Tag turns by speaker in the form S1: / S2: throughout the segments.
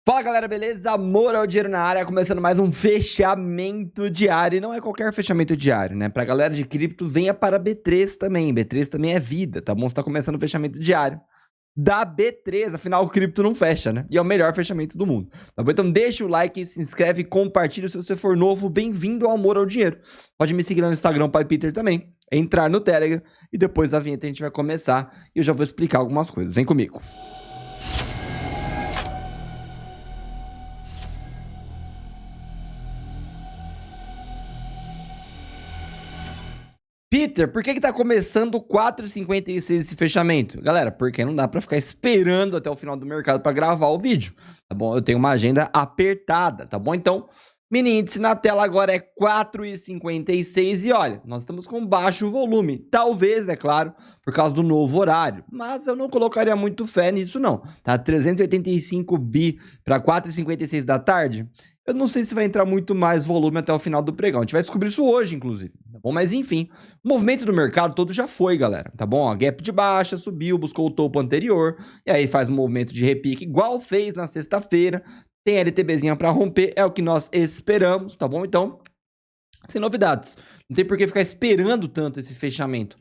S1: Fala galera, beleza? Moral Dinheiro na área, começando mais um fechamento diário. E não é qualquer fechamento diário, né? Pra galera de cripto, venha para B3 também. B3 também é vida, tá bom? Você tá começando o fechamento diário da B3, afinal o cripto não fecha, né? E é o melhor fechamento do mundo, tá bom? Então deixa o like, se inscreve e compartilha se você for novo. Bem-vindo ao Moral Dinheiro. Pode me seguir lá no Instagram, Pai Peter também, entrar no Telegram e depois da vinheta a gente vai começar e eu já vou explicar algumas coisas. Vem comigo. Peter, por que tá começando 4,56 esse fechamento? Galera, porque não dá pra ficar esperando até o final do mercado pra gravar o vídeo, tá bom? Eu tenho uma agenda apertada, tá bom? Então, mini índice na tela agora é 4,56 e olha, nós estamos com baixo volume. Talvez, é claro, por causa do novo horário, mas eu não colocaria muito fé nisso não, tá? 385 bi para 4,56 da tarde. Eu não sei se vai entrar muito mais volume até o final do pregão. A gente vai descobrir isso hoje, inclusive, tá bom? Mas enfim, o movimento do mercado todo já foi, galera, tá bom? Ó, gap de baixa, subiu, buscou o topo anterior, e aí faz um movimento de repique, igual fez na sexta-feira. Tem LTBzinha para romper, é o que nós esperamos, tá bom? Então, sem novidades. Não tem por que ficar esperando tanto esse fechamento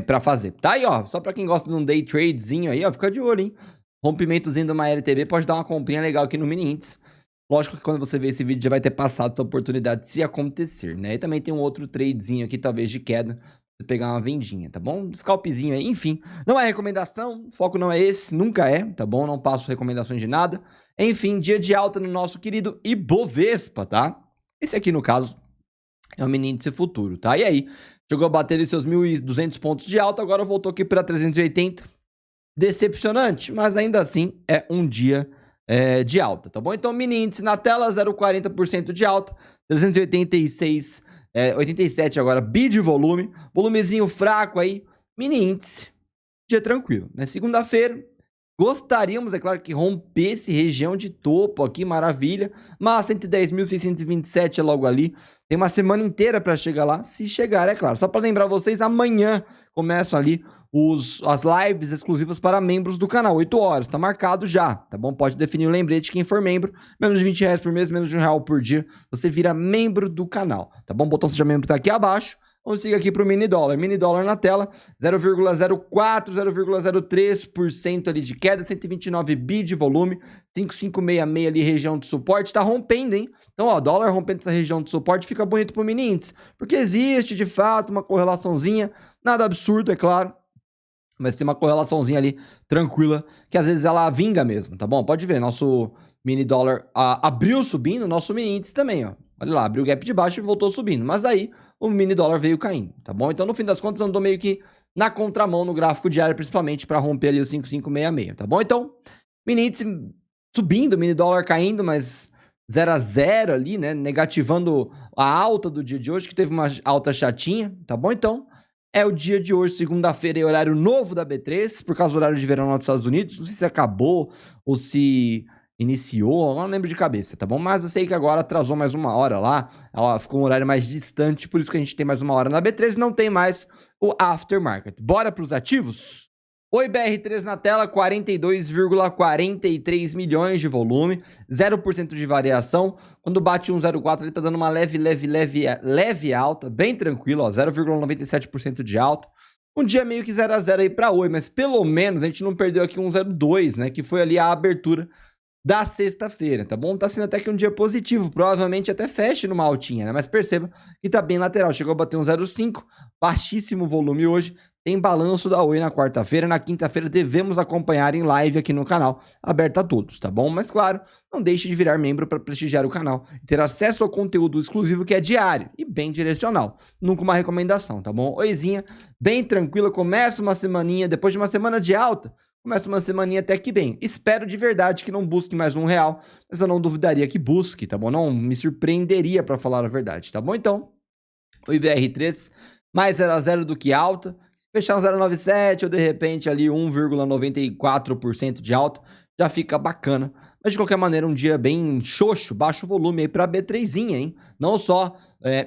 S1: para fazer. Tá aí, ó, só para quem gosta de um day tradezinho aí, ó, fica de olho, hein? Rompimentozinho de uma LTB pode dar uma comprinha legal aqui no mini índice. Lógico que quando você ver esse vídeo já vai ter passado essa oportunidade se acontecer, né? E também tem um outro tradezinho aqui, talvez de queda, você pegar uma vendinha, tá bom? Scalpzinho aí, enfim. Não é recomendação, o foco não é esse, nunca é, tá bom? Não passo recomendações de nada. Enfim, dia de alta no nosso querido Ibovespa, tá? Esse aqui, no caso, é o mini índice futuro, tá? E aí, chegou a bater ali seus 1.200 pontos de alta, agora voltou aqui para 380. Decepcionante, mas ainda assim é um dia de alta, tá bom? Então, mini índice na tela, 0,40% de alta, 386, 87 agora, bi de volume, volumezinho fraco aí, mini índice, dia tranquilo, né? Segunda-feira, gostaríamos, é claro, que rompesse região de topo aqui, maravilha, mas 110.627 é logo ali, tem uma semana inteira para chegar lá, se chegar, é claro. Só para lembrar vocês, amanhã começam ali as lives exclusivas para membros do canal, 8 horas, tá marcado já, tá bom? Pode definir o lembrete quem for membro, menos de 20 reais por mês, menos de R$1 por dia, você vira membro do canal, tá bom? O botão seja membro tá aqui abaixo. Vamos seguir aqui para o mini dólar na tela, 0,04, 0,03% ali de queda, 129 bi de volume, 5566 ali região de suporte, tá rompendo, hein? Então, ó, dólar rompendo essa região de suporte fica bonito pro mini índice, porque existe de fato uma correlaçãozinha, nada absurdo, é claro, mas tem uma correlaçãozinha ali tranquila, que às vezes ela vinga mesmo, tá bom? Pode ver, nosso mini dólar abriu subindo, nosso mini índice também, ó. Olha lá, abriu o gap de baixo e voltou subindo, mas aí o mini dólar veio caindo, tá bom? Então, no fim das contas, andou meio que na contramão no gráfico diário, principalmente para romper ali o 5566, tá bom? Então, mini índice subindo, mini dólar caindo, mas 0 a 0 ali, né? Negativando a alta do dia de hoje, que teve uma alta chatinha, tá bom? Então, é o dia de hoje, segunda-feira, é horário novo da B3, por causa do horário de verão lá dos Estados Unidos. Não sei se acabou ou se iniciou, não lembro de cabeça, tá bom? Mas eu sei que agora atrasou mais uma hora lá, ficou um horário mais distante, por isso que a gente tem mais uma hora na B3, não tem mais o aftermarket. Bora para os ativos? Oi, BR3 na tela, 42,43 milhões de volume, 0% de variação. Quando bate 1,04 ele tá dando uma leve alta, bem tranquilo, ó, 0,97% de alta. Um dia meio que 0 a 0 aí para Oi, mas pelo menos a gente não perdeu aqui 1,02, né, que foi ali a abertura da sexta-feira, tá bom? Tá sendo até que um dia positivo, provavelmente até feche numa altinha, né? Mas perceba que tá bem lateral, chegou a bater um 0,5, baixíssimo volume hoje, tem balanço da Oi na quarta-feira, na quinta-feira devemos acompanhar em live aqui no canal, aberto a todos, tá bom? Mas claro, não deixe de virar membro para prestigiar o canal e ter acesso ao conteúdo exclusivo que é diário e bem direcional, nunca uma recomendação, tá bom? Oizinha, bem tranquila, começa uma semaninha, depois de uma semana de alta, começa uma semaninha até que bem. Espero de verdade que não busque mais R$1, mas eu não duvidaria que busque, tá bom? Não me surpreenderia para falar a verdade, tá bom? Então, o IBR3 mais 0 a 0 do que alta. Se fechar um 0,97 ou de repente ali 1,94% de alta, já fica bacana. Mas de qualquer maneira, um dia bem xoxo, baixo volume aí para B3zinha, hein? Não só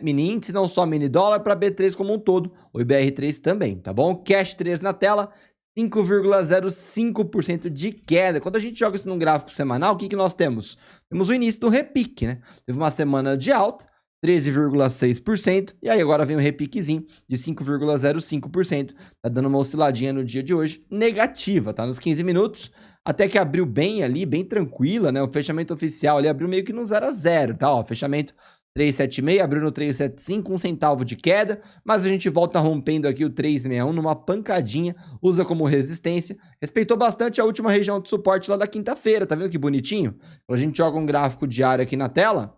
S1: mini índice, não só mini dólar, para B3 como um todo. O IBR3 também, tá bom? Cash 3 na tela. 5,05% de queda. Quando a gente joga isso num gráfico semanal, o que nós temos? Temos o início do repique, né? Teve uma semana de alta, 13,6%, e aí agora vem o repiquezinho de 5,05%. Tá dando uma osciladinha no dia de hoje, negativa, tá? Nos 15 minutos, até que abriu bem ali, bem tranquila, né? O fechamento oficial ali abriu meio que no 0 a 0, tá? Ó, fechamento 3,76, abriu no 3,75, 1 centavo de queda, mas a gente volta rompendo aqui o 3,61 numa pancadinha, usa como resistência, respeitou bastante a última região de suporte lá da quinta-feira, tá vendo que bonitinho? Quando a gente joga um gráfico diário aqui na tela,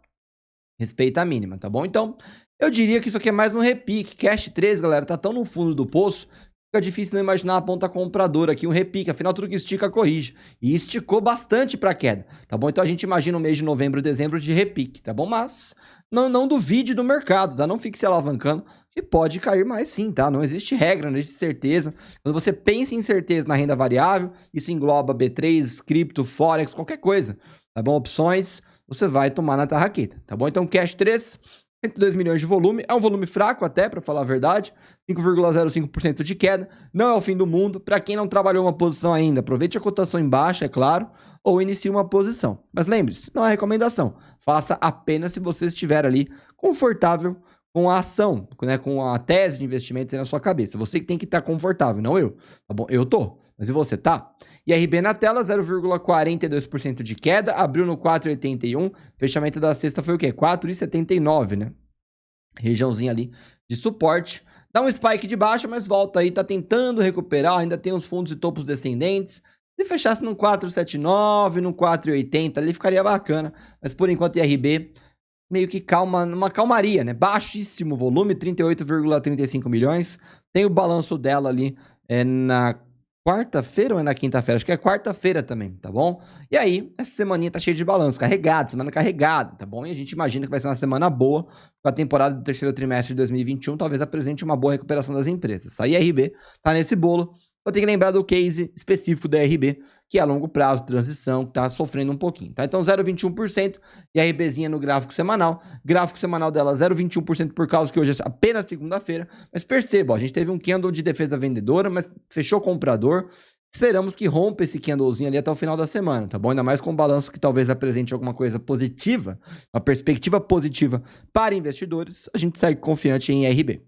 S1: respeita a mínima, tá bom? Então, eu diria que isso aqui é mais um repique. Cash 3, galera, tá tão no fundo do poço, fica difícil não imaginar a ponta compradora aqui, um repique. Afinal, tudo que estica, corrige. E esticou bastante pra queda, tá bom? Então, a gente imagina o mês de novembro, dezembro de repique, tá bom? Mas não duvide do mercado, tá? Não fique se alavancando, que pode cair mais sim, tá? Não existe regra, não existe certeza. Quando você pensa em certeza na renda variável, isso engloba B3, cripto, forex, qualquer coisa, tá bom? Opções, você vai tomar na tarraqueta, tá bom? Então, Cash 3, 102 milhões de volume, é um volume fraco até, para falar a verdade, 5,05% de queda, não é o fim do mundo. Para quem não trabalhou uma posição ainda, aproveite a cotação em baixa, é claro, ou inicie uma posição. Mas lembre-se, não é recomendação, faça apenas se você estiver ali confortável com a ação, né, com a tese de investimentos aí na sua cabeça. Você que tem que estar confortável, não eu, tá bom? Eu tô, mas e você tá? IRB na tela, 0,42% de queda, abriu no 4,81, fechamento da sexta foi o quê? 4,79, né? Regiãozinha ali de suporte. Dá um spike de baixa, mas volta aí, tá tentando recuperar, ainda tem os fundos e topos descendentes. Se fechasse no 4,79, no 4,80, ali ficaria bacana, mas por enquanto IRB meio que calma, uma calmaria, né? Baixíssimo volume, 38,35 milhões. Tem o balanço dela ali na quarta-feira ou é na quinta-feira? Acho que é quarta-feira também, tá bom? E aí, essa semaninha tá cheia de balanço, carregado, semana carregada, tá bom? E a gente imagina que vai ser uma semana boa, com a temporada do terceiro trimestre de 2021, talvez apresente uma boa recuperação das empresas. A IRB tá nesse bolo. Só tem que lembrar do case específico da IRB, que é a longo prazo, transição, que tá sofrendo um pouquinho, tá? Então, 0,21%, IRBzinha no gráfico semanal. Gráfico semanal dela, 0,21% por causa que hoje é apenas segunda-feira. Mas perceba, ó, a gente teve um candle de defesa vendedora, mas fechou comprador. Esperamos que rompa esse candlezinho ali até o final da semana, tá bom? Ainda mais com um balanço que talvez apresente alguma coisa positiva, uma perspectiva positiva para investidores. A gente segue confiante em IRB.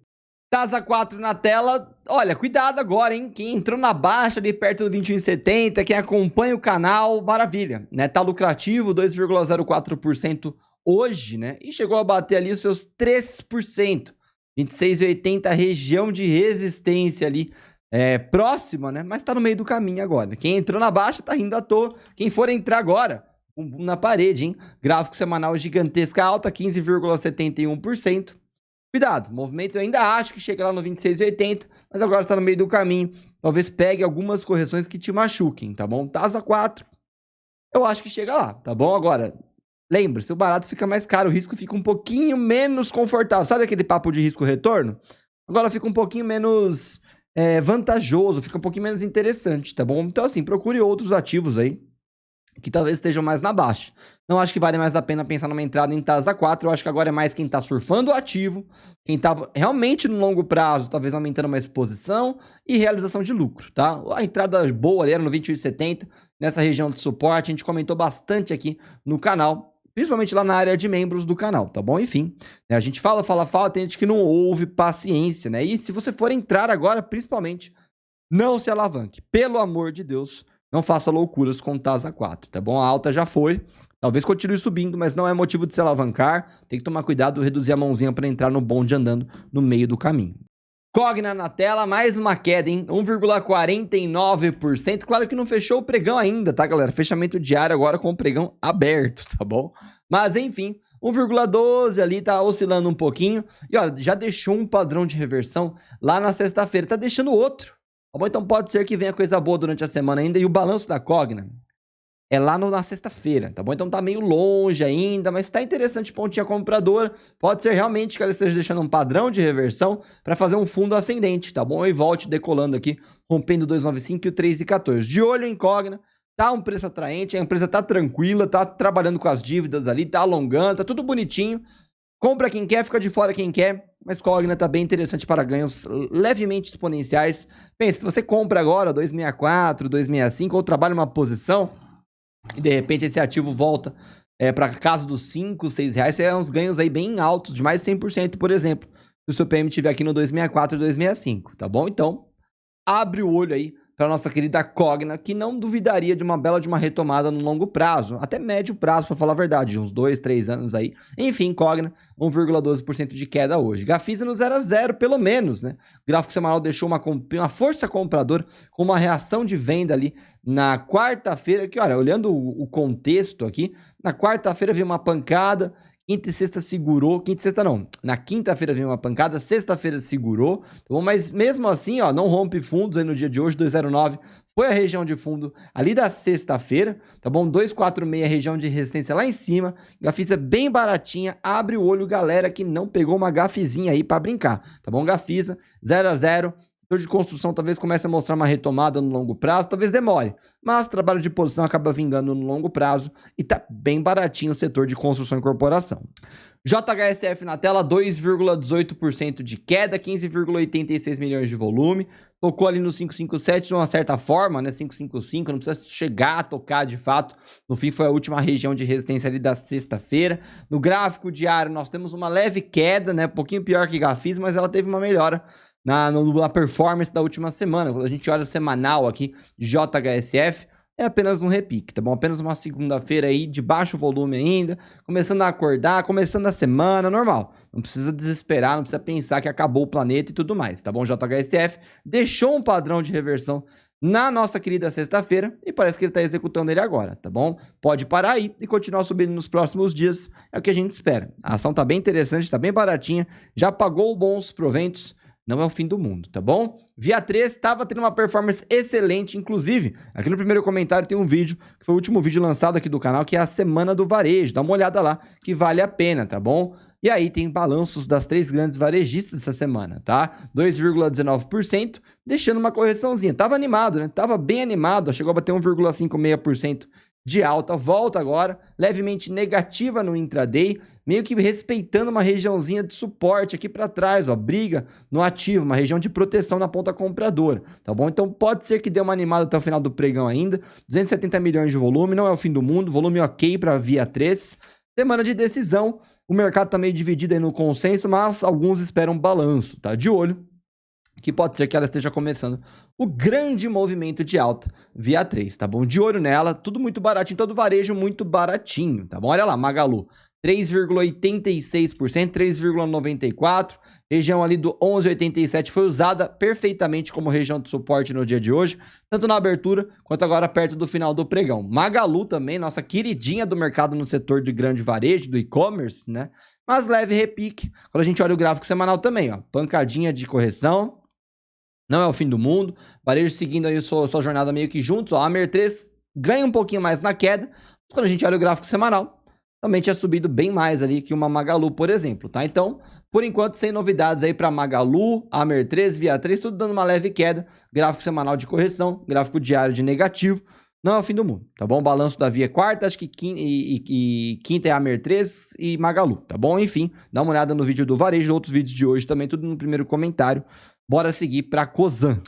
S1: TASA 4 na tela, olha, cuidado agora, hein? Quem entrou na baixa ali perto do 21,70, quem acompanha o canal, maravilha, né? Tá lucrativo, 2,04% hoje, né? E chegou a bater ali os seus 3%, 26,80, região de resistência ali, próxima, né? Mas tá no meio do caminho agora. Quem entrou na baixa tá rindo à toa, quem for entrar agora, na parede, hein? Gráfico semanal gigantesca alta, 15,71%. Cuidado, o movimento eu ainda acho que chega lá no 26,80, mas agora está no meio do caminho. Talvez pegue algumas correções que te machuquem, tá bom? TASA 4, eu acho que chega lá, tá bom? Agora, lembre-se, o barato fica mais caro, o risco fica um pouquinho menos confortável. Sabe aquele papo de risco-retorno? Agora fica um pouquinho menos vantajoso, fica um pouquinho menos interessante, tá bom? Então, assim, procure outros ativos aí, que talvez estejam mais na baixa. Não acho que vale mais a pena pensar numa entrada em TASA 4, eu acho que agora é mais quem tá surfando o ativo, quem tá realmente no longo prazo, talvez aumentando uma exposição e realização de lucro, tá? A entrada boa ali era no 21,70, nessa região de suporte, a gente comentou bastante aqui no canal, principalmente lá na área de membros do canal, tá bom? Enfim, né? A gente fala, tem gente que não ouve, paciência, né? E se você for entrar agora, principalmente, não se alavanque, pelo amor de Deus. Não faça loucuras com o TASA 4, tá bom? A alta já foi, talvez continue subindo, mas não é motivo de se alavancar. Tem que tomar cuidado, reduzir a mãozinha para entrar no bonde andando no meio do caminho. Cogna na tela, mais uma queda, hein? 1,49%. Claro que não fechou o pregão ainda, tá, galera? Fechamento diário agora com o pregão aberto, tá bom? Mas, enfim, 1,12 ali, tá oscilando um pouquinho. E, olha, já deixou um padrão de reversão lá na sexta-feira. Tá deixando outro. Tá bom? Então pode ser que venha coisa boa durante a semana ainda. E o balanço da Cogna é lá na sexta-feira, tá bom? Então tá meio longe ainda, mas tá interessante pontinha compradora. Pode ser realmente que ela esteja deixando um padrão de reversão para fazer um fundo ascendente, tá bom? E volte decolando aqui, rompendo o 2,95 e o 3,14. De olho em Cogna, tá um preço atraente, a empresa tá tranquila, tá trabalhando com as dívidas ali, tá alongando, tá tudo bonitinho. Compra quem quer, fica de fora quem quer. mas Cogna tá bem interessante para ganhos levemente exponenciais. Pense, se você compra agora 264, 265 ou trabalha uma posição e de repente esse ativo volta para casa dos 5, 6 reais, você é uns ganhos aí bem altos, de mais de 100%, por exemplo, se o seu PM estiver aqui no 264 e 265, tá bom? Então, abre o olho aí para nossa querida Cogna, que não duvidaria de uma retomada no longo prazo, até médio prazo, para falar a verdade, uns 2, 3 anos aí. Enfim, Cogna, 1,12% de queda hoje. Gafisa no 0 a 0, pelo menos, né? O gráfico semanal deixou uma força compradora com uma reação de venda ali na quarta-feira, que olha, olhando o contexto aqui, na quarta-feira veio uma pancada, quinta e sexta segurou, quinta e sexta não, na quinta-feira veio uma pancada, sexta-feira segurou, tá bom? Mas mesmo assim, ó, não rompe fundos aí no dia de hoje, 209 foi a região de fundo ali da sexta-feira, tá bom? 246, região de resistência lá em cima, Gafisa bem baratinha, abre o olho, galera, que não pegou uma gafizinha aí pra brincar, tá bom? Gafisa, 0 a 0, setor de construção talvez comece a mostrar uma retomada no longo prazo, talvez demore, mas trabalho de posição acaba vingando no longo prazo e tá bem baratinho o setor de construção e corporação. JHSF na tela, 2,18% de queda, 15,86 milhões de volume, tocou ali no 557 de uma certa forma, né, 555, não precisa chegar a tocar de fato, no fim foi a última região de resistência ali da sexta-feira. No gráfico diário nós temos uma leve queda, né, um pouquinho pior que Gafisa, mas ela teve uma melhora na performance da última semana. Quando a gente olha o semanal aqui de JHSF, é apenas um repique, tá bom? Apenas uma segunda-feira aí de baixo volume ainda, começando a acordar, começando a semana, normal. Não precisa desesperar, não precisa pensar que acabou o planeta e tudo mais, tá bom? JHSF deixou um padrão de reversão na nossa querida sexta-feira e parece que ele tá executando ele agora, tá bom? Pode parar aí e continuar subindo nos próximos dias, é o que a gente espera. A ação tá bem interessante, tá bem baratinha, já pagou bons proventos, não é o fim do mundo, tá bom? Via 3 estava tendo uma performance excelente, inclusive, aqui no primeiro comentário tem um vídeo, que foi o último vídeo lançado aqui do canal, que é a Semana do Varejo, dá uma olhada lá, que vale a pena, tá bom? E aí tem balanços das 3 grandes varejistas essa semana, tá? 2,19%, deixando uma correçãozinha, tava animado, né? Tava bem animado, chegou a bater 1,56% de alta, volta agora, levemente negativa no intraday, meio que respeitando uma regiãozinha de suporte aqui para trás, ó, briga no ativo, uma região de proteção na ponta compradora, tá bom? Então pode ser que dê uma animada até o final do pregão ainda, 270 milhões de volume, não é o fim do mundo, volume ok para Via 3, semana de decisão, o mercado tá meio dividido aí no consenso, mas alguns esperam balanço, tá? De olho, que pode ser que ela esteja começando o grande movimento de alta Via 3, tá bom? De olho nela, tudo muito baratinho, todo varejo muito baratinho, tá bom? Olha lá, Magalu, 3,86%, 3,94%, região ali do 11,87 foi usada perfeitamente como região de suporte no dia de hoje, tanto na abertura quanto agora perto do final do pregão. Magalu também, nossa queridinha do mercado no setor de grande varejo, do e-commerce, né? Mas leve repique, quando a gente olha o gráfico semanal também, ó, pancadinha de correção, não é o fim do mundo, varejo seguindo aí sua jornada meio que juntos, ó, a Amer 3 ganha um pouquinho mais na queda, quando a gente olha o gráfico semanal, também tinha subido bem mais ali que uma Magalu, por exemplo, tá? Então, por enquanto, sem novidades aí para Magalu, Amer 3, Via 3, tudo dando uma leve queda, gráfico semanal de correção, gráfico diário de negativo, não é o fim do mundo, tá bom? Balanço da Via quarta, acho que quinta é Amer 3 e Magalu, tá bom? Enfim, dá uma olhada no vídeo do varejo, outros vídeos de hoje também, tudo no primeiro comentário. Bora seguir para Cosan.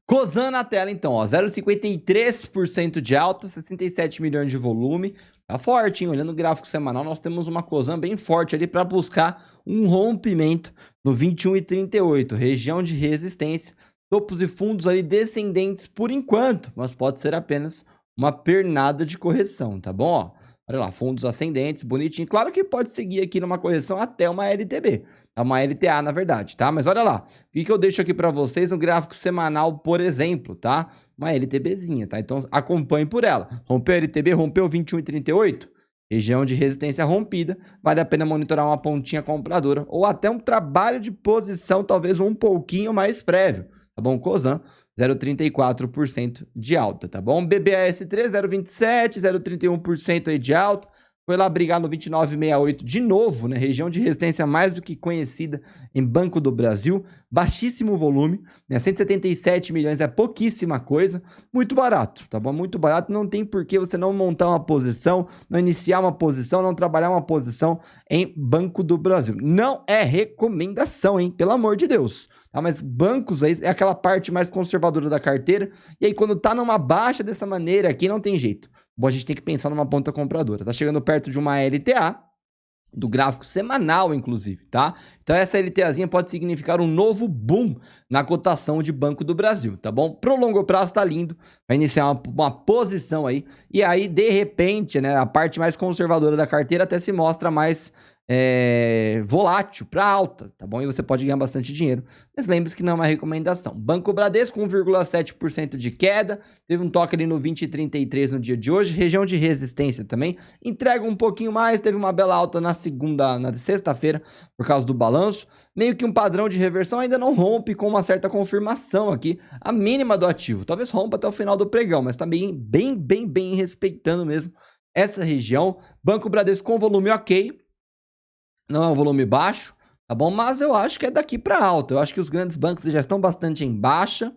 S1: Cosan na tela então, ó, 0,53% de alta, 67 milhões de volume, tá forte, hein? Olhando o gráfico semanal, nós temos uma Cosan bem forte ali para buscar um rompimento no 21,38, região de resistência, topos e fundos ali descendentes por enquanto, mas pode ser apenas uma pernada de correção, tá bom? Ó, olha lá, fundos ascendentes, bonitinho, claro que pode seguir aqui numa correção até uma LTB, uma LTA, na verdade, tá? Mas olha lá, o que eu deixo aqui para vocês no gráfico semanal, por exemplo, tá? Uma LTBzinha, tá? Então, acompanhe por ela. Rompeu a LTB, rompeu 21,38, região de resistência rompida, vale a pena monitorar uma pontinha compradora ou até um trabalho de posição, talvez um pouquinho mais prévio, tá bom? Cosan, 0,34% de alta, tá bom? BBAS3, 0,27%, 0,31% aí de alta, foi lá brigar no 29,68 de novo, né? Região de resistência mais do que conhecida em Banco do Brasil. Baixíssimo volume, né? 177 milhões é pouquíssima coisa. Muito barato, tá bom? Muito barato. Não tem por que você não montar uma posição, não iniciar uma posição, não trabalhar uma posição em Banco do Brasil. Não é recomendação, hein? Pelo amor de Deus. Tá? Mas bancos aí é aquela parte mais conservadora da carteira. E aí quando tá numa baixa dessa maneira aqui, não tem jeito. Bom, a gente tem que pensar numa ponta compradora. Tá chegando perto de uma LTA, do gráfico semanal, inclusive, tá? Então essa LTAzinha pode significar um novo boom na cotação de Banco do Brasil, tá bom? Pro longo prazo tá lindo, vai iniciar uma posição aí, e aí, de repente, né, a parte mais conservadora da carteira até se mostra mais volátil para alta, tá bom? E você pode ganhar bastante dinheiro, mas lembre-se que não é uma recomendação. Banco Bradesco, 1,7% de queda, teve um toque ali no 20,33 no dia de hoje, região de resistência também, entrega um pouquinho mais, teve uma bela alta na sexta-feira, por causa do balanço, meio que um padrão de reversão, ainda não rompe com uma certa confirmação aqui, a mínima do ativo, talvez rompa até o final do pregão, mas tá bem respeitando mesmo essa região. Banco Bradesco com volume ok, não é um volume baixo, tá bom? Mas eu acho que é daqui para alta. Eu acho que os grandes bancos já estão bastante em baixa.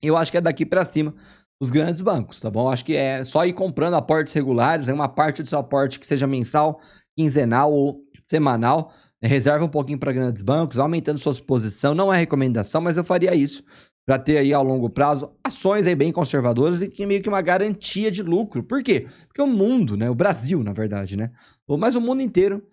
S1: Eu acho que é daqui para cima os grandes bancos, tá bom? Eu acho que é só ir comprando aportes regulares, uma parte do seu aporte que seja mensal, quinzenal ou semanal. Reserva um pouquinho para grandes bancos, aumentando sua exposição. Não é recomendação, mas eu faria isso para ter aí ao longo prazo ações aí bem conservadoras e que meio que uma garantia de lucro. Por quê? Porque o mundo, né? O Brasil, na verdade, né? Mas o mundo inteiro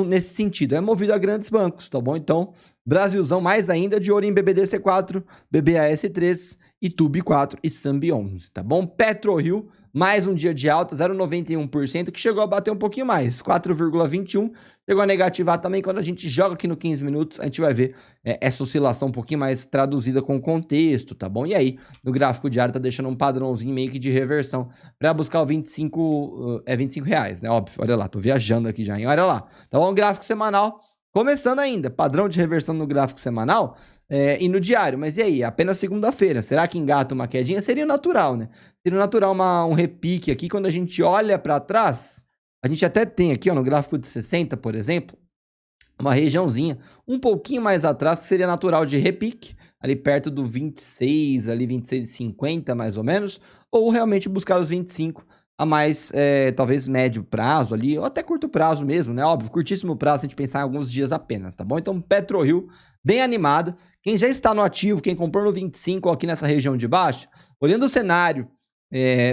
S1: nesse sentido, é movido a grandes bancos, tá bom? Então, Brasilzão mais ainda de olho em BBDC4, BBAS3, Itube 4 e Sambi 11, tá bom? PetroRio, mais um dia de alta, 0,91%, que chegou a bater um pouquinho mais, 4,21%, chegou a negativar também. Quando a gente joga aqui no 15 minutos, a gente vai ver essa oscilação um pouquinho mais traduzida com o contexto, tá bom? E aí, no gráfico diário, tá deixando um padrãozinho meio que de reversão para buscar o 25 reais, né? Óbvio, olha lá, tô viajando aqui já, hein? Olha lá, tá bom? Gráfico semanal, começando ainda, padrão de reversão no gráfico semanal e no diário. Mas e aí, apenas segunda-feira, será que engata uma quedinha? Seria natural, né? Seria natural um repique aqui. Quando a gente olha para trás, a gente até tem aqui, ó, no gráfico de 60, por exemplo, uma regiãozinha um pouquinho mais atrás, que seria natural de repique, ali perto do 26, ali 26,50 mais ou menos, ou realmente buscar os 25 a mais, talvez médio prazo ali, ou até curto prazo mesmo, né? Óbvio, curtíssimo prazo, se a gente pensar em alguns dias apenas, tá bom? Então, PetroRio, bem animado. Quem já está no ativo, quem comprou no 25 aqui nessa região de baixo, olhando o cenário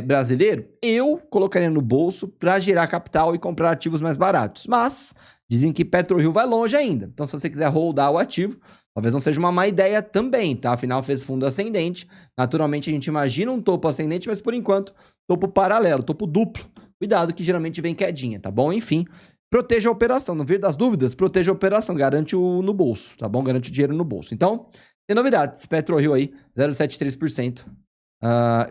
S1: brasileiro, eu colocaria no bolso para girar capital e comprar ativos mais baratos. Mas dizem que PetroRio vai longe ainda. Então, se você quiser holdar o ativo, talvez não seja uma má ideia também, tá? Afinal, fez fundo ascendente. Naturalmente, a gente imagina um topo ascendente, mas por enquanto, topo paralelo, topo duplo. Cuidado que geralmente vem quedinha, tá bom? Enfim, proteja a operação. No vir das dúvidas, proteja a operação. Garante no bolso, tá bom? Garante o dinheiro no bolso. Então, tem novidades. PetroRio aí, 0,73%.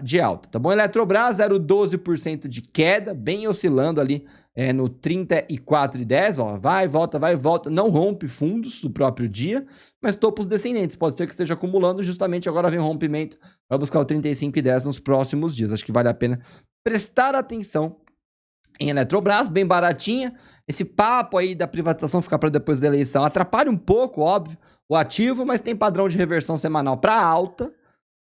S1: De alta, tá bom? Eletrobras, 0,12% de queda, bem oscilando ali no 34,10, ó, vai, volta, não rompe fundos do próprio dia, mas topos descendentes, pode ser que esteja acumulando, justamente agora vem um rompimento para buscar o 35,10 nos próximos dias. Acho que vale a pena prestar atenção em Eletrobras, bem baratinha. Esse papo aí da privatização ficar para depois da eleição atrapalha um pouco, óbvio, o ativo, mas tem padrão de reversão semanal para alta.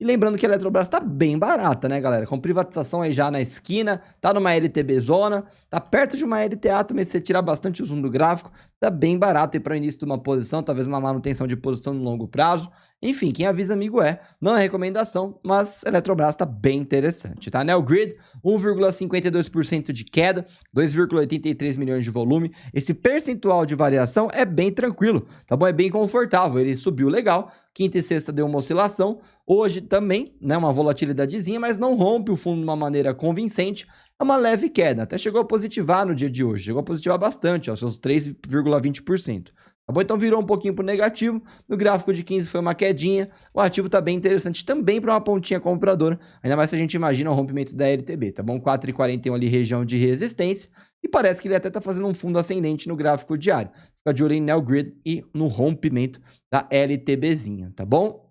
S1: E lembrando que a Eletrobras tá bem barata, né, galera? Com privatização aí já na esquina, tá numa LTB zona, tá perto de uma LTA também, se você tirar bastante o zoom do gráfico, tá bem barato aí para o início de uma posição, talvez uma manutenção de posição no longo prazo. Enfim, quem avisa amigo não é recomendação, mas a Eletrobras tá bem interessante, tá? Neogrid, 1,52% de queda, 2,83 milhões de volume. Esse percentual de variação é bem tranquilo, tá bom? É bem confortável, ele subiu legal, quinta e sexta deu uma oscilação, hoje também, né, uma volatilidadezinha, mas não rompe o fundo de uma maneira convincente, é uma leve queda, até chegou a positivar no dia de hoje, chegou a positivar bastante, ó, seus 3,20%. Tá bom? Então virou um pouquinho pro negativo, no gráfico de 15 foi uma quedinha, o ativo tá bem interessante também para uma pontinha compradora, ainda mais se a gente imagina o rompimento da LTB, tá bom? 4,41 ali, região de resistência, e parece que ele até tá fazendo um fundo ascendente no gráfico diário. Fica de olho em Neogrid e no rompimento da LTBzinha, tá bom?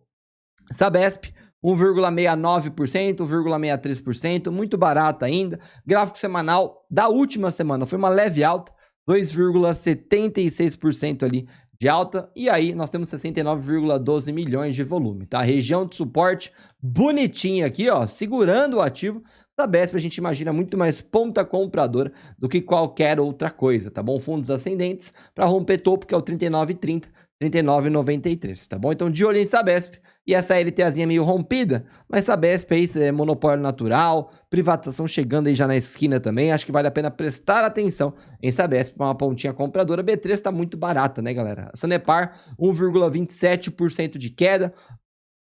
S1: Sabesp, 1,69%, 1,63%, muito barato ainda. Gráfico semanal da última semana foi uma leve alta, 2,76% ali de alta, e aí nós temos 69,12 milhões de volume, tá? Região de suporte bonitinha aqui, ó, segurando o ativo. Sabesp a gente imagina muito mais ponta compradora do que qualquer outra coisa, tá bom? Fundos ascendentes para romper topo, que é o 39,30, 39,93, tá bom? Então de olho em Sabesp. E essa LTAzinha meio rompida, mas Sabesp aí é monopólio natural, privatização chegando aí já na esquina também, acho que vale a pena prestar atenção em Sabesp para uma pontinha compradora. B3 está muito barata, né, galera? Sanepar, 1,27% de queda,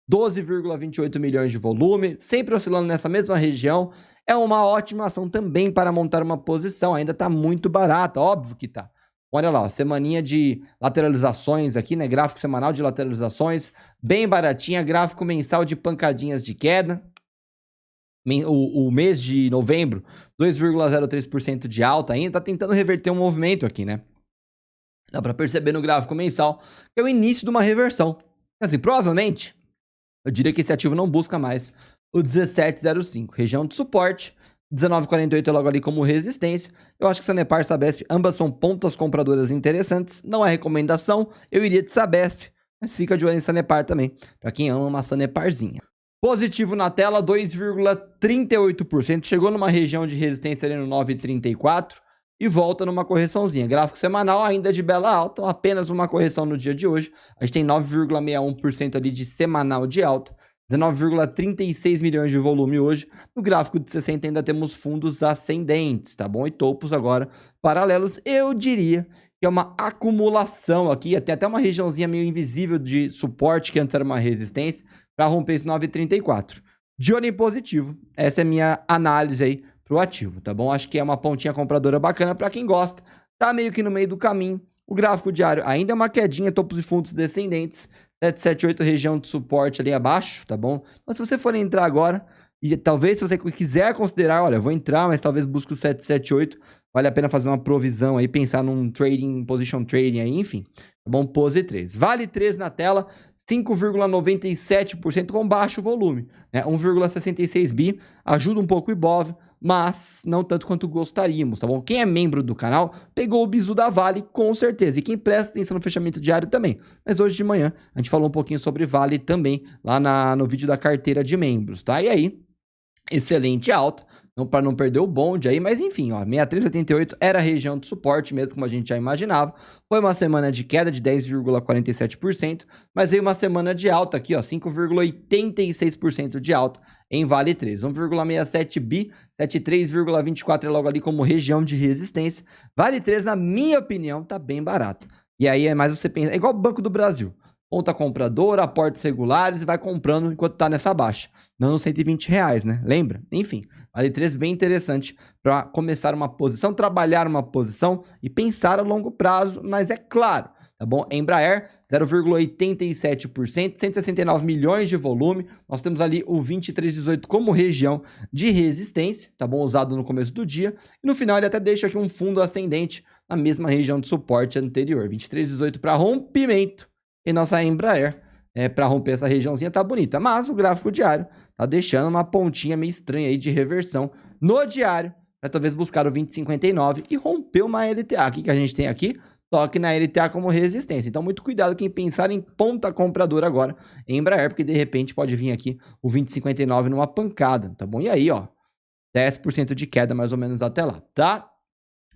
S1: 12,28 milhões de volume, sempre oscilando nessa mesma região. É uma ótima ação também para montar uma posição, ainda está muito barata, óbvio que tá. Olha lá, ó, semaninha de lateralizações aqui, né? Gráfico semanal de lateralizações, bem baratinha. Gráfico mensal de pancadinhas de queda. O mês de novembro, 2,03% de alta ainda. Tá tentando reverter um movimento aqui, né? Dá para perceber no gráfico mensal que é o início de uma reversão. Assim, provavelmente, eu diria que esse ativo não busca mais o 17,05. Região de suporte. 19,48 é logo ali como resistência. Eu acho que Sanepar e Sabesp, ambas são pontas compradoras interessantes. Não é recomendação, eu iria de Sabesp, mas fica de olho em Sanepar também, para quem ama uma Saneparzinha. Positivo na tela, 2,38%. Chegou numa região de resistência ali no 9,34 e volta numa correçãozinha. Gráfico semanal ainda de bela alta, apenas uma correção no dia de hoje. A gente tem 9,61% ali de semanal de alta. 19,36 milhões de volume hoje. No gráfico de 60 ainda temos fundos ascendentes, tá bom? E topos agora paralelos. Eu diria que é uma acumulação aqui, até uma regiãozinha meio invisível de suporte, que antes era uma resistência, para romper esse 9,34. De olho em positivo. Essa é a minha análise aí pro ativo, tá bom? Acho que é uma pontinha compradora bacana para quem gosta. Tá meio que no meio do caminho. O gráfico diário ainda é uma quedinha, topos e fundos descendentes. 778 região de suporte ali abaixo, tá bom? Então, se você for entrar agora, e talvez se você quiser considerar, olha, vou entrar, mas talvez busque o 778, vale a pena fazer uma provisão aí, pensar num trading, position trading aí, enfim. Tá bom? Pose 3. Vale 3 na tela, 5,97% com baixo volume, né? 1,66 bi, ajuda um pouco o Ibov, mas não tanto quanto gostaríamos, tá bom? Quem é membro do canal pegou o bizu da Vale com certeza, e quem presta atenção no fechamento diário também. Mas hoje de manhã a gente falou um pouquinho sobre Vale também, lá no vídeo da carteira de membros, tá? E aí, excelente alta, para não perder o bonde aí, mas enfim, ó, 63,88 era a região de suporte mesmo, como a gente já imaginava. Foi uma semana de queda de 10,47%, mas veio uma semana de alta aqui, ó, 5,86% de alta em Vale 3, 1,67 bi, 73,24 é logo ali como região de resistência. Vale 3, na minha opinião, tá bem barato. E aí é mais você pensa, é igual o Banco do Brasil. Ponta compradora, aportes regulares e vai comprando enquanto tá nessa baixa. Não nos R$120, né? Lembra? Enfim, Vale 3 bem interessante para começar uma posição, trabalhar uma posição e pensar a longo prazo, mas é claro, tá bom? Embraer, 0,87%, 169 milhões de volume. Nós temos ali o 23,18 como região de resistência, tá bom? Usado no começo do dia. E no final ele até deixa aqui um fundo ascendente na mesma região de suporte anterior. 23,18 para rompimento. E nossa Embraer, para romper essa regiãozinha, tá bonita. Mas o gráfico diário tá deixando uma pontinha meio estranha aí de reversão no diário, para talvez buscar o 20,59 e romper uma LTA. O que a gente tem aqui? Toque na LTA como resistência. Então, muito cuidado quem pensar em ponta compradora agora em Embraer, porque de repente pode vir aqui o 20,59 numa pancada, tá bom? E aí, ó, 10% de queda mais ou menos até lá, tá?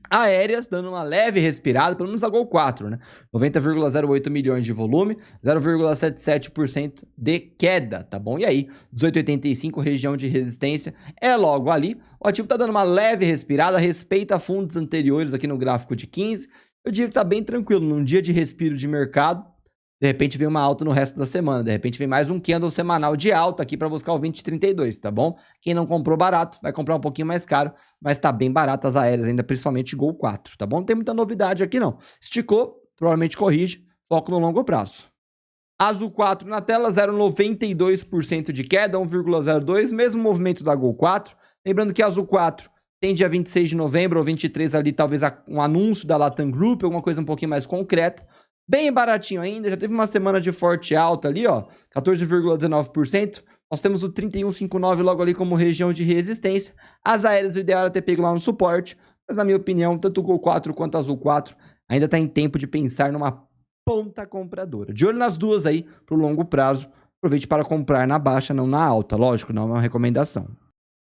S1: Aéreas dando uma leve respirada, pelo menos a Gol 4, né? 90,08 milhões de volume, 0,77% de queda, tá bom? E aí, 18,85 região de resistência é logo ali. O ativo tá dando uma leve respirada, respeita fundos anteriores aqui no gráfico de 15. Eu diria que tá bem tranquilo, num dia de respiro de mercado. De repente vem uma alta no resto da semana. De repente vem mais um candle semanal de alta aqui para buscar o 20,32, tá bom? Quem não comprou barato vai comprar um pouquinho mais caro, mas tá bem barato as aéreas ainda, principalmente Gol 4, tá bom? Não tem muita novidade aqui não. Esticou, provavelmente corrige, foco no longo prazo. Azul 4 na tela, 0,92% de queda, 1,02, mesmo movimento da Gol 4. Lembrando que a Azul 4 tem dia 26 de novembro ou 23 ali, talvez um anúncio da Latam Group, alguma coisa um pouquinho mais concreta. Bem baratinho ainda, já teve uma semana de forte alta ali, ó, 14,19%, Nós temos o 3159 logo ali como região de resistência. As aéreas, o ideal era ter pego lá no suporte, mas na minha opinião, tanto o Gol 4 quanto o Azul 4 ainda está em tempo de pensar numa ponta compradora. De olho nas duas aí, para o longo prazo. Aproveite para comprar na baixa, não na alta. Lógico, não é uma recomendação.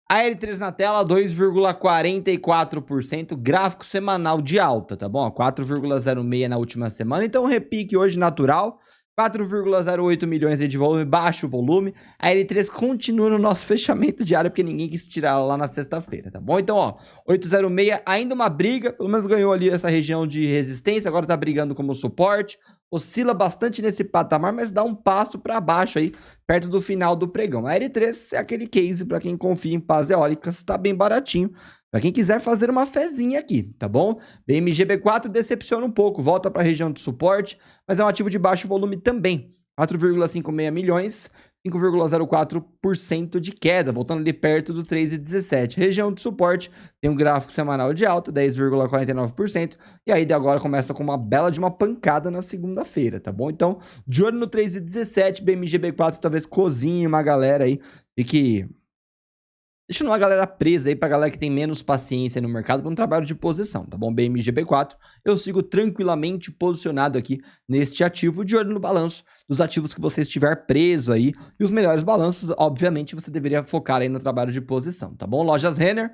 S1: A L3 na tela, 2,44%, gráfico semanal de alta, tá bom? 4,06 na última semana, então repique hoje natural, 4,08 milhões de volume, baixo volume. A L3 continua no nosso fechamento diário, porque ninguém quis tirar ela lá na sexta-feira, tá bom? Então, ó, 806, ainda uma briga, pelo menos ganhou ali essa região de resistência, agora tá brigando como suporte, oscila bastante nesse patamar, mas dá um passo para baixo aí, perto do final do pregão. A L3 é aquele case para quem confia em pás eólicas, tá bem baratinho. Para quem quiser fazer uma fezinha aqui, tá bom? BMGB4 decepciona um pouco, volta para a região de suporte, mas é um ativo de baixo volume também. 4,56 milhões, 5,04% de queda, voltando ali perto do 3,17. Região de suporte tem um gráfico semanal de alta, 10,49%, e aí de agora começa com uma bela de uma pancada na segunda-feira, tá bom? Então, de olho no 3,17, BMGB4 talvez cozinhe uma galera aí, e que deixando uma galera presa aí pra galera que tem menos paciência no mercado para um trabalho de posição, tá bom? BMGB4, eu sigo tranquilamente posicionado aqui neste ativo, de olho no balanço dos ativos que você estiver preso aí. E os melhores balanços, obviamente, você deveria focar aí no trabalho de posição, tá bom? Lojas Renner,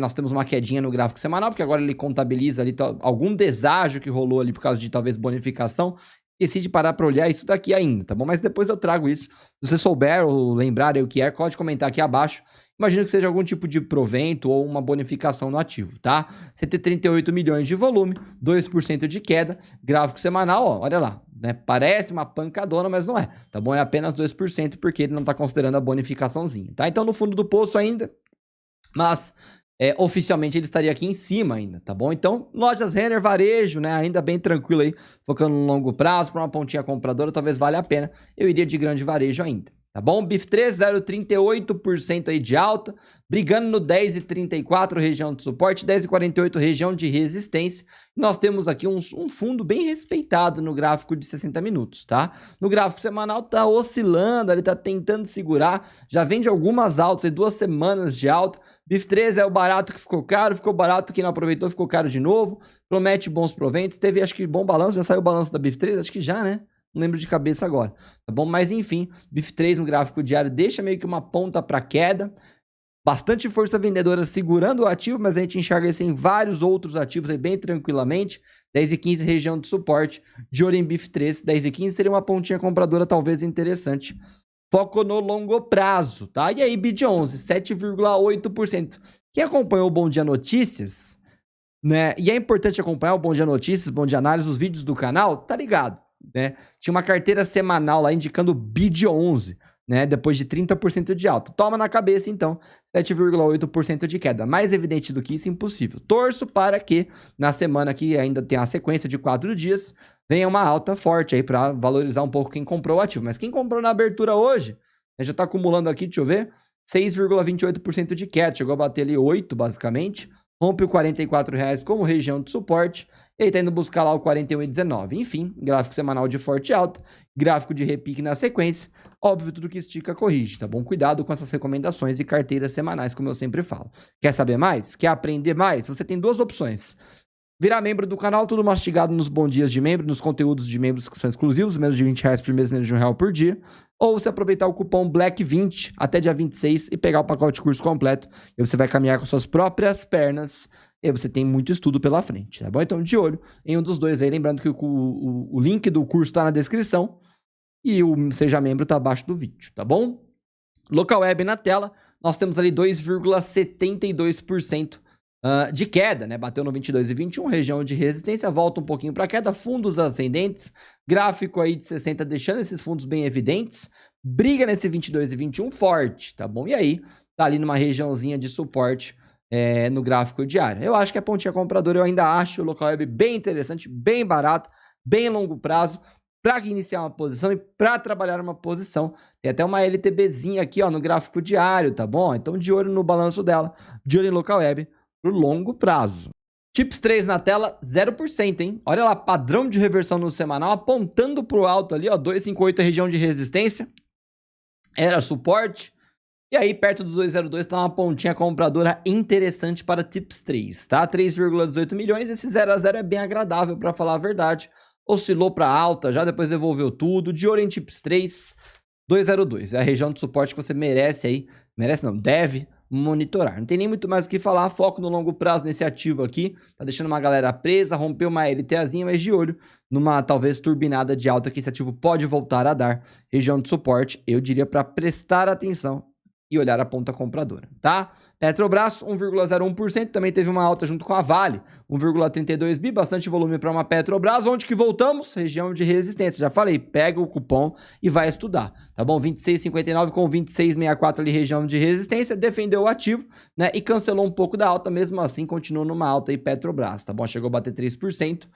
S1: nós temos uma quedinha no gráfico semanal, porque agora ele contabiliza ali algum deságio que rolou ali por causa de talvez bonificação. Esqueci de parar para olhar isso daqui ainda, tá bom? Mas depois eu trago isso. Se você souber ou lembrar aí o que é, pode comentar aqui abaixo. Imagino que seja algum tipo de provento ou uma bonificação no ativo, tá? 138 milhões de volume, 2% de queda, gráfico semanal, ó, olha lá, né? Parece uma pancadona, mas não é, tá bom? É apenas 2% porque ele não tá considerando a bonificaçãozinha, tá? Então no fundo do poço ainda, mas oficialmente ele estaria aqui em cima ainda, tá bom? Então, lojas Renner, varejo, né? Ainda bem tranquilo aí, focando no longo prazo, para uma pontinha compradora, talvez valha a pena. Eu iria de grande varejo ainda. Tá bom? BIF3, 0,38% aí de alta, brigando no 10,34 região de suporte, 10,48 região de resistência. Nós temos aqui um fundo bem respeitado no gráfico de 60 minutos, tá? No gráfico semanal tá oscilando, ele tá tentando segurar, já vem de algumas altas, aí 2 semanas de alta. BIF3 é o barato que ficou barato quem não aproveitou ficou caro de novo, promete bons proventos, teve acho que bom balanço, já saiu o balanço da BIF3, acho que já, né? Não lembro de cabeça agora, tá bom? Mas enfim, BIF3 no gráfico diário deixa meio que uma ponta para queda, bastante força vendedora segurando o ativo, mas a gente enxerga isso em vários outros ativos aí bem tranquilamente. 10,15 região de suporte, de olho em BIF3, 10,15 seria uma pontinha compradora talvez interessante. Foco no longo prazo, tá? E aí BID11, 7,8%. Quem acompanhou o Bom Dia Notícias, né? E é importante acompanhar o Bom Dia Notícias, Bom Dia Análise, os vídeos do canal, tá ligado? Né? Tinha uma carteira semanal lá indicando BID11, né? Depois de 30% de alta. Toma na cabeça, então, 7,8% de queda. Mais evidente do que isso, impossível. Torço para que, na semana que ainda tem a sequência de 4 dias, venha uma alta forte aí para valorizar um pouco quem comprou o ativo. Mas quem comprou na abertura hoje, né, já está acumulando aqui, deixa eu ver, 6,28% de queda. Chegou a bater ali 8, basicamente. Rompe o R$44 como região de suporte. E aí tá indo buscar lá o 41,19. Enfim, gráfico semanal de forte alta, gráfico de repique na sequência. Óbvio, tudo que estica corrige, tá bom? Cuidado com essas recomendações e carteiras semanais, como eu sempre falo. Quer saber mais? Quer aprender mais? Você tem 2 opções. Virar membro do canal, tudo mastigado nos bons dias de membro, nos conteúdos de membros que são exclusivos, menos de R$20 por mês, menos de R$1 por dia. Ou você aproveitar o cupom BLACK20 até dia 26 e pegar o pacote de curso completo. E você vai caminhar com suas próprias pernas. E aí você tem muito estudo pela frente, tá bom? Então, de olho em um dos dois aí. Lembrando que o link do curso tá na descrição. E o Seja Membro tá abaixo do vídeo, tá bom? Local Web na tela. Nós temos ali 2,72% de queda, né? Bateu no 22,21, região de resistência, volta um pouquinho para queda, fundos ascendentes, gráfico aí de 60 deixando esses fundos bem evidentes, briga nesse 22,21 forte, tá bom? E aí, tá ali numa regiãozinha de suporte no gráfico diário. Eu acho que a pontinha compradora, eu ainda acho o local web bem interessante, bem barato, bem longo prazo, para iniciar uma posição e para trabalhar uma posição. Tem até uma LTBzinha aqui, ó, no gráfico diário, tá bom? Então, de olho no balanço dela, de olho em local web, pro longo prazo. Chips 3 na tela, 0%, hein? Olha lá, padrão de reversão no semanal, apontando pro alto ali, ó, 258 região de resistência. era suporte. E aí, perto do 202, tá uma pontinha compradora interessante para Tips 3, tá? 3,18 milhões, esse 0 a 0 é bem agradável, para falar a verdade. Oscilou para alta, já depois devolveu tudo. De olho em Tips 3, 202. É a região de suporte que você merece aí, merece não, deve monitorar. Não tem nem muito mais o que falar, foco no longo prazo nesse ativo aqui. Tá deixando uma galera presa, rompeu uma LTAzinha, mas de olho numa talvez turbinada de alta que esse ativo pode voltar a dar. Região de suporte, eu diria para prestar atenção e olhar a ponta compradora, tá? Petrobras, 1,01%, também teve uma alta junto com a Vale, 1,32 bi, bastante volume para uma Petrobras. Onde que voltamos? Região de resistência, já falei, pega o cupom e vai estudar, tá bom? 26,59 com 26,64 ali, região de resistência, defendeu o ativo, né, e cancelou um pouco da alta, mesmo assim continua numa alta aí Petrobras, tá bom? Chegou a bater 3%.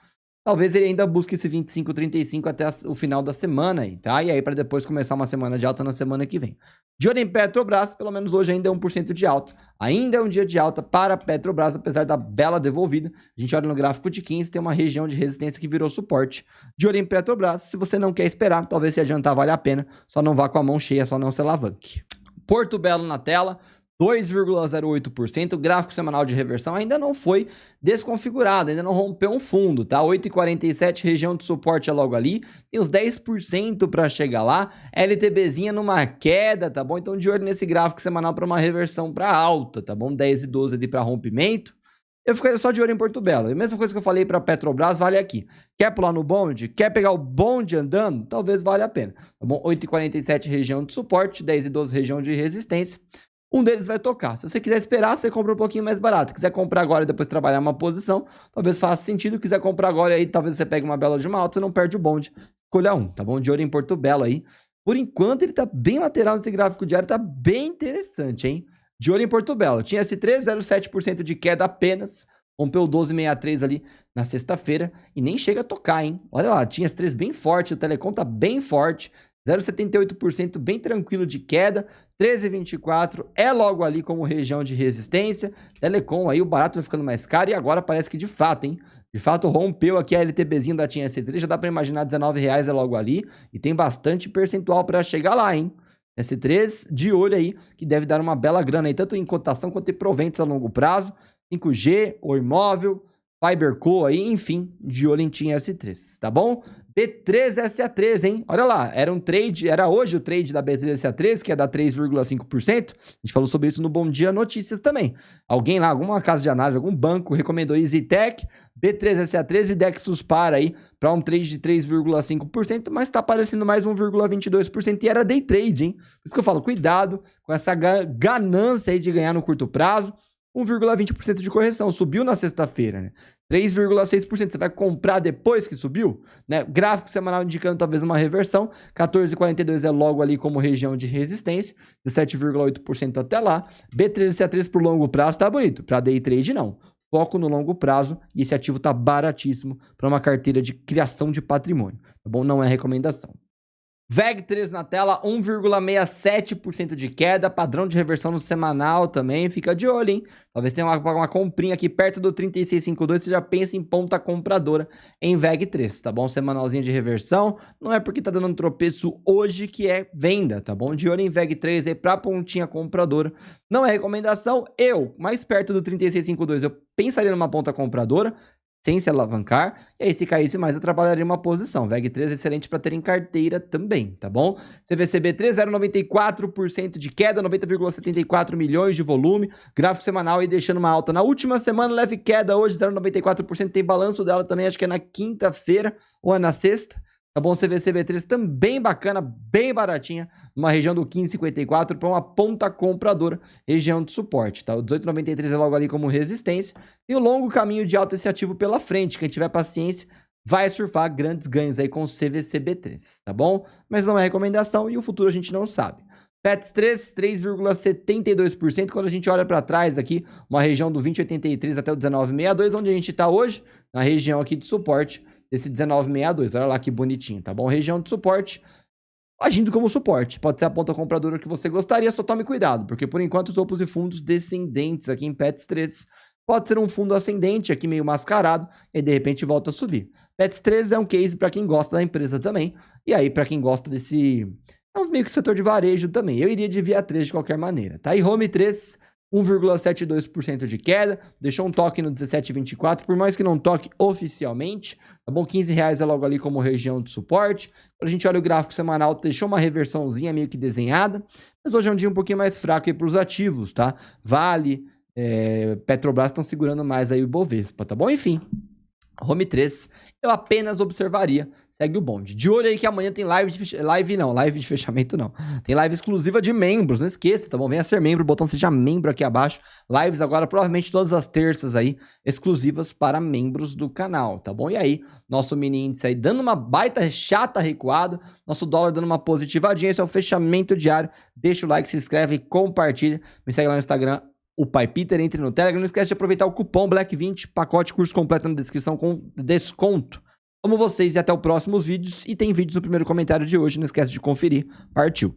S1: Talvez ele ainda busque esse 25,35 até o final da semana aí, tá? E aí para depois começar uma semana de alta na semana que vem. De olho em Petrobras, pelo menos hoje ainda é 1% de alta. Ainda é um dia de alta para Petrobras, apesar da bela devolvida. A gente olha no gráfico de 15, tem uma região de resistência que virou suporte. De olho em Petrobras, se você não quer esperar, talvez se adiantar vale a pena. Só não vá com a mão cheia, só não se alavanque. Porto Belo na tela. 2,08%, gráfico semanal de reversão ainda não foi desconfigurado, ainda não rompeu um fundo, tá? 8,47, região de suporte é logo ali, tem uns 10% para chegar lá, LTBzinha numa queda, tá bom? Então de olho nesse gráfico semanal para uma reversão para alta, tá bom? 10 e 12 ali para rompimento. Eu ficaria só de olho em Porto Belo. A mesma coisa que eu falei para Petrobras vale aqui. Quer pular no bonde? Quer pegar o bonde andando? Talvez valha a pena, tá bom? 8,47 região de suporte, 10 e 12 região de resistência. Um deles vai tocar. Se você quiser esperar, você compra um pouquinho mais barato. Quiser comprar agora e depois trabalhar uma posição, talvez faça sentido. Quiser comprar agora e aí talvez você pegue uma bela de uma alta, você não perde o bonde. Escolha um, tá bom? De olho em Porto Belo aí. Por enquanto, ele tá bem lateral nesse gráfico diário, tá bem interessante, hein? De olho em Porto Belo. Tinha esse 3,07% de queda apenas. Rompeu o 12,63 ali na sexta-feira e nem chega a tocar, hein? Olha lá, tinha esse 3 bem forte, o Telecom tá bem forte. 0,78% bem tranquilo de queda, 13,24 é logo ali como região de resistência. Telecom aí, o barato vai ficando mais caro e agora parece que de fato, hein? De fato rompeu aqui a LTBzinha da TIM S3, já dá para imaginar R$19 é logo ali e tem bastante percentual para chegar lá, hein? S3 de olho aí, que deve dar uma bela grana aí, tanto em cotação quanto em proventos a longo prazo, 5G, o imóvel, Fiberco aí, enfim, de olho em TIM S3, tá bom? B3SA3, hein? Olha lá, era um trade, era hoje o trade da B3SA3, que é da 3,5%. A gente falou sobre isso no Bom Dia Notícias também. Alguém lá, alguma casa de análise, algum banco recomendou EasyTech, B3SA3 e Dexuspar aí para um trade de 3,5%, mas tá aparecendo mais 1,22% e era day trade, hein? Por isso que eu falo, cuidado com essa ganância aí de ganhar no curto prazo. 1,20% de correção, subiu na sexta-feira, né? 3,6%, você vai comprar depois que subiu, né? Gráfico semanal indicando talvez uma reversão, 14,42 é logo ali como região de resistência, 17,8% até lá. B3CA3 por longo prazo tá bonito, para day trade não. Foco no longo prazo e esse ativo tá baratíssimo para uma carteira de criação de patrimônio, tá bom? Não é recomendação. VEG3 na tela, 1,67% de queda, padrão de reversão no semanal também, fica de olho, hein? Talvez tenha uma comprinha aqui perto do 36,52, você já pensa em ponta compradora em VEG3, tá bom? Semanalzinho de reversão, não é porque tá dando um tropeço hoje que é venda, tá bom? De olho em VEG3 aí pra pontinha compradora, não é recomendação, mais perto do 36,52, eu pensaria numa ponta compradora, sem se alavancar, e aí se caísse mais eu trabalharia uma posição. VEG3 é excelente para ter em carteira também, tá bom? CVCB3, 0,94% de queda, 90,74 milhões de volume, gráfico semanal aí deixando uma alta. Na última semana, leve queda hoje, 0,94%, tem balanço dela também, acho que é na quinta-feira ou é na sexta. Tá bom? CVCB3 também bacana, bem baratinha, uma região do 15,54 para uma ponta compradora, região de suporte, tá? O 18,93 é logo ali como resistência e o longo caminho de alta esse ativo pela frente. Quem tiver paciência vai surfar grandes ganhos aí com o CVCB3, tá bom? Mas não é recomendação e o futuro a gente não sabe. PETS3, 3,72%. Quando a gente olha para trás aqui, uma região do 20,83 até o 19,62, onde a gente está hoje, na região aqui de suporte, esse 19,62, olha lá que bonitinho, tá bom? Região de suporte, agindo como suporte. Pode ser a ponta compradora que você gostaria, só tome cuidado, porque por enquanto os topos e fundos descendentes aqui em PETS3 pode ser um fundo ascendente aqui meio mascarado e de repente volta a subir. PETS3 é um case para quem gosta da empresa também, e aí para quem gosta desse É meio que setor de varejo também. Eu iria de Via 3 de qualquer maneira, tá? E Home 3, 1,72% de queda, deixou um toque no 17,24, por mais que não toque oficialmente, tá bom? R$15 é logo ali como região de suporte. Quando a gente olha o gráfico semanal, deixou uma reversãozinha meio que desenhada, mas hoje é um dia um pouquinho mais fraco aí para os ativos, tá? Vale, Petrobras estão segurando mais aí o Ibovespa, tá bom? Enfim, Home 3, eu apenas observaria, segue o bonde. De olho aí que amanhã tem live de fechamento não. Tem live exclusiva de membros, não esqueça, tá bom? Venha ser membro, o botão seja membro aqui abaixo. Lives agora provavelmente todas as terças aí, exclusivas para membros do canal, tá bom? E aí, nosso mini índice aí dando uma baita chata recuada, nosso dólar dando uma positivadinha, esse é o fechamento diário. Deixa o like, se inscreve e compartilha. Me segue lá no Instagram, o Pai Peter, entre no Telegram. Não esquece de aproveitar o cupom BLACK20, pacote curso completo na descrição com desconto. Amo vocês e até os próximos vídeos. E tem vídeos no primeiro comentário de hoje, não esquece de conferir. Partiu!